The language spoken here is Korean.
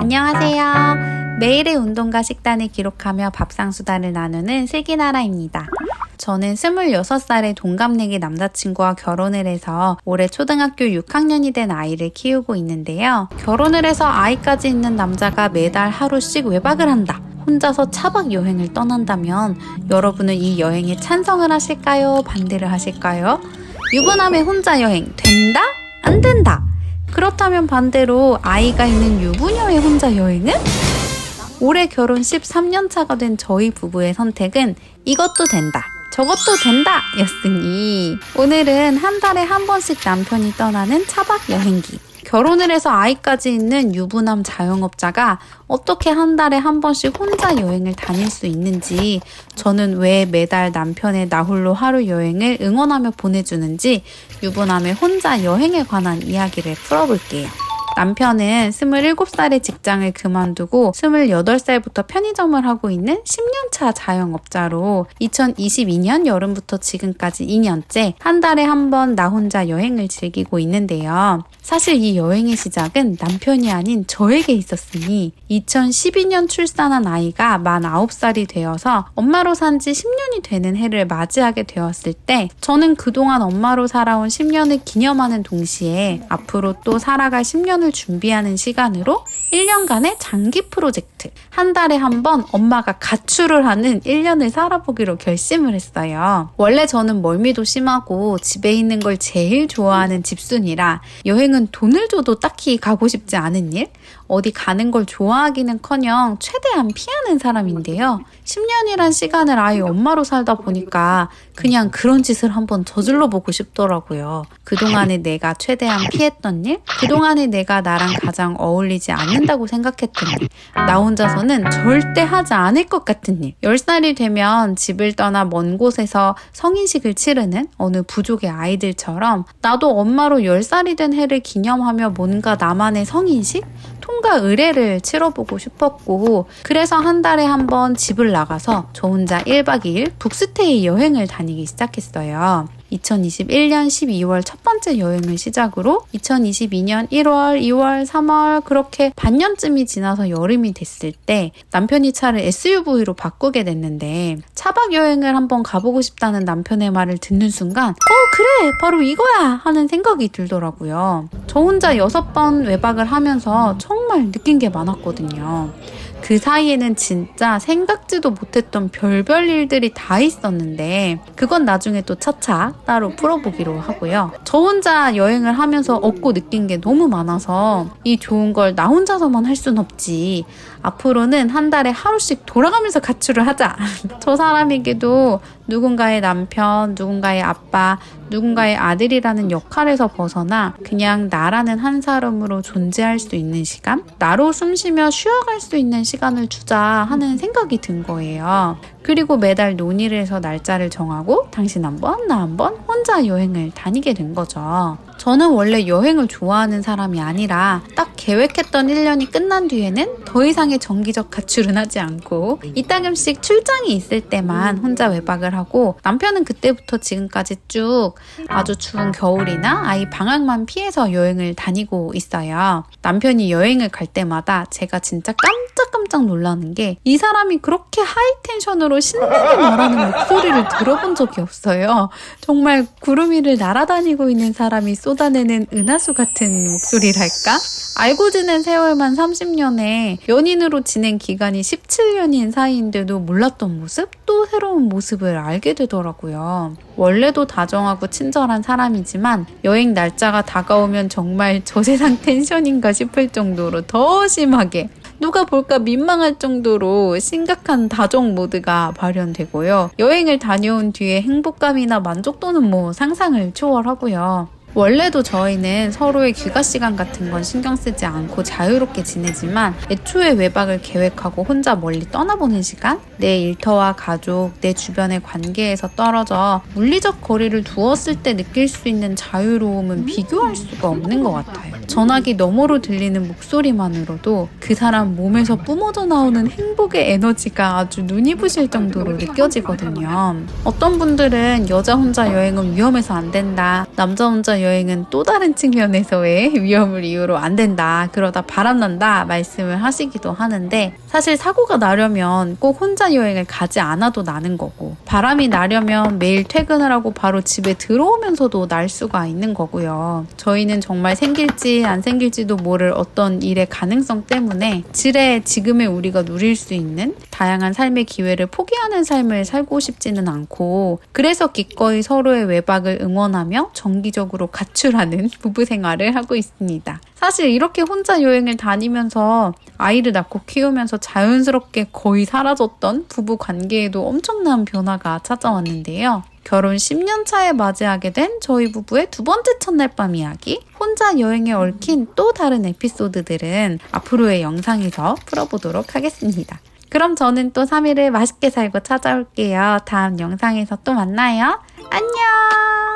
안녕하세요. 매일의 운동과 식단을 기록하며 밥상수다를 나누는 슬기나라입니다. 저는 26살의 동갑내기 남자친구와 결혼을 해서 올해 초등학교 6학년이 된 아이를 키우고 있는데요. 결혼을 해서 아이까지 있는 남자가 매달 하루씩 외박을 한다. 혼자서 차박 여행을 떠난다면 여러분은 이 여행에 찬성을 하실까요? 반대를 하실까요? 유부남의 혼자 여행 된다? 안 된다? 그렇다면 반대로 아이가 있는 유부녀의 혼자 여행은? 올해 결혼 13년 차가 된 저희 부부의 선택은 이것도 된다, 저것도 된다 였으니 오늘은 한 달에 한 번씩 남편이 떠나는 차박 여행기, 결혼을 해서 아이까지 있는 유부남 자영업자가 어떻게 한 달에 한 번씩 혼자 여행을 다닐 수 있는지, 저는 왜 매달 남편의 나홀로 하루 여행을 응원하며 보내주는지 유부남의 혼자 여행에 관한 이야기를 풀어볼게요. 남편은 27살에 직장을 그만두고 28살부터 편의점을 하고 있는 10년차 자영업자로 2022년 여름부터 지금까지 2년째 한 달에 한 번 나 혼자 여행을 즐기고 있는데요. 사실 이 여행의 시작은 남편이 아닌 저에게 있었으니 2012년 출산한 아이가 만 9살이 되어서 엄마로 산 지 10년이 되는 해를 맞이하게 되었을 때 저는 그동안 엄마로 살아온 10년을 기념하는 동시에 앞으로 또 살아갈 10년을 준비하는 시간으로 1년간의 장기 프로젝트, 한 달에 한 번 엄마가 가출을 하는 1년을 살아보기로 결심을 했어요. 원래 저는 멀미도 심하고 집에 있는 걸 제일 좋아하는 집순이라 여행은 돈을 줘도 딱히 가고 싶지 않은 일, 어디 가는 걸 좋아하기는커녕 최대한 피하는 사람인데요. 10년이란 시간을 아예 엄마로 살다 보니까 그냥 그런 짓을 한번 저질러 보고 싶더라고요. 그동안에 내가 최대한 피했던 일, 그동안에 내가 나랑 가장 어울리지 않는다고 생각했던 일, 나 혼자서는 절대 하지 않을 것 같은 일, 10살이 되면 집을 떠나 먼 곳에서 성인식을 치르는 어느 부족의 아이들처럼 나도 엄마로 10살이 된 해를 기념하며 뭔가 나만의 성인식? 통과 의례를 치러보고 싶었고, 그래서 한 달에 한 번 집을 나가서 저 혼자 1박 2일 북스테이 여행을 다니기 시작했어요. 2021년 12월 첫 번째 여행을 시작으로 2022년 1월, 2월, 3월 그렇게 반년쯤이 지나서 여름이 됐을 때 남편이 차를 SUV로 바꾸게 됐는데, 차박 여행을 한번 가보고 싶다는 남편의 말을 듣는 순간 그래 바로 이거야 하는 생각이 들더라고요. 저 혼자 6번 외박을 하면서 정말 느낀 게 많았거든요. 그 사이에는 진짜 생각지도 못했던 별별 일들이 다 있었는데 그건 나중에 또 차차 따로 풀어보기로 하고요. 저 혼자 여행을 하면서 얻고 느낀 게 너무 많아서 이 좋은 걸 나 혼자서만 할 순 없지, 앞으로는 한 달에 하루씩 돌아가면서 가출을 하자. 저 사람에게도 누군가의 남편, 누군가의 아빠, 누군가의 아들이라는 역할에서 벗어나 그냥 나라는 한 사람으로 존재할 수 있는 시간, 나로 숨쉬며 쉬어갈 수 있는 시간을 주자 하는 생각이 든 거예요. 그리고 매달 논의를 해서 날짜를 정하고 당신 한 번, 나 한 번 혼자 여행을 다니게 된 거죠. 저는 원래 여행을 좋아하는 사람이 아니라 딱 계획했던 1년이 끝난 뒤에는 더 이상의 정기적 가출은 하지 않고 이따금씩 출장이 있을 때만 혼자 외박을 하고, 남편은 그때부터 지금까지 쭉 아주 추운 겨울이나 아이 방학만 피해서 여행을 다니고 있어요. 남편이 여행을 갈 때마다 제가 진짜 깜짝 놀라는 게, 이 사람이 그렇게 하이텐션으로 신나게 말하는 목소리를 들어본 적이 없어요. 정말 구름 위를 날아다니고 있는 사람이 쏟아내는 은하수 같은 목소리랄까? 알고 지낸 세월만 30년에 연인으로 지낸 기간이 17년인 사이인데도 몰랐던 모습? 또 새로운 모습을 알게 되더라고요. 원래도 다정하고 친절한 사람이지만 여행 날짜가 다가오면 정말 저 세상 텐션인가 싶을 정도로 더 심하게, 누가 볼까 민망할 정도로 심각한 다정 모드가 발현되고요. 여행을 다녀온 뒤에 행복감이나 만족도는 상상을 초월하고요. 원래도 저희는 서로의 귀가 시간 같은 건 신경 쓰지 않고 자유롭게 지내지만 애초에 외박을 계획하고 혼자 멀리 떠나보는 시간? 내 일터와 가족, 내 주변의 관계에서 떨어져 물리적 거리를 두었을 때 느낄 수 있는 자유로움은 비교할 수가 없는 것 같아요. 전화기 너머로 들리는 목소리만으로도 그 사람 몸에서 뿜어져 나오는 행복의 에너지가 아주 눈이 부실 정도로 느껴지거든요. 어떤 분들은 여자 혼자 여행은 위험해서 안 된다, 남자 혼자 여행은 또 다른 측면에서의 위험을 이유로 안 된다. 그러다 바람난다 말씀을 하시기도 하는데 사실 사고가 나려면 꼭 혼자 여행을 가지 않아도 나는 거고 바람이 나려면 매일 퇴근을 하고 바로 집에 들어오면서도 날 수가 있는 거고요. 저희는 정말 생길지 안 생길지도 모를 어떤 일의 가능성 때문에 지금의 우리가 누릴 수 있는 다양한 삶의 기회를 포기하는 삶을 살고 싶지는 않고 그래서 기꺼이 서로의 외박을 응원하며 정기적으로 가출하는 부부 생활을 하고 있습니다. 사실 이렇게 혼자 여행을 다니면서 아이를 낳고 키우면서 자연스럽게 거의 사라졌던 부부 관계에도 엄청난 변화가 찾아왔는데요. 결혼 10년 차에 맞이하게 된 저희 부부의 두 번째 첫날 밤 이야기, 혼자 여행에 얽힌 또 다른 에피소드들은 앞으로의 영상에서 풀어보도록 하겠습니다. 그럼 저는 또 3일을 맛있게 살고 찾아올게요. 다음 영상에서 또 만나요. 안녕!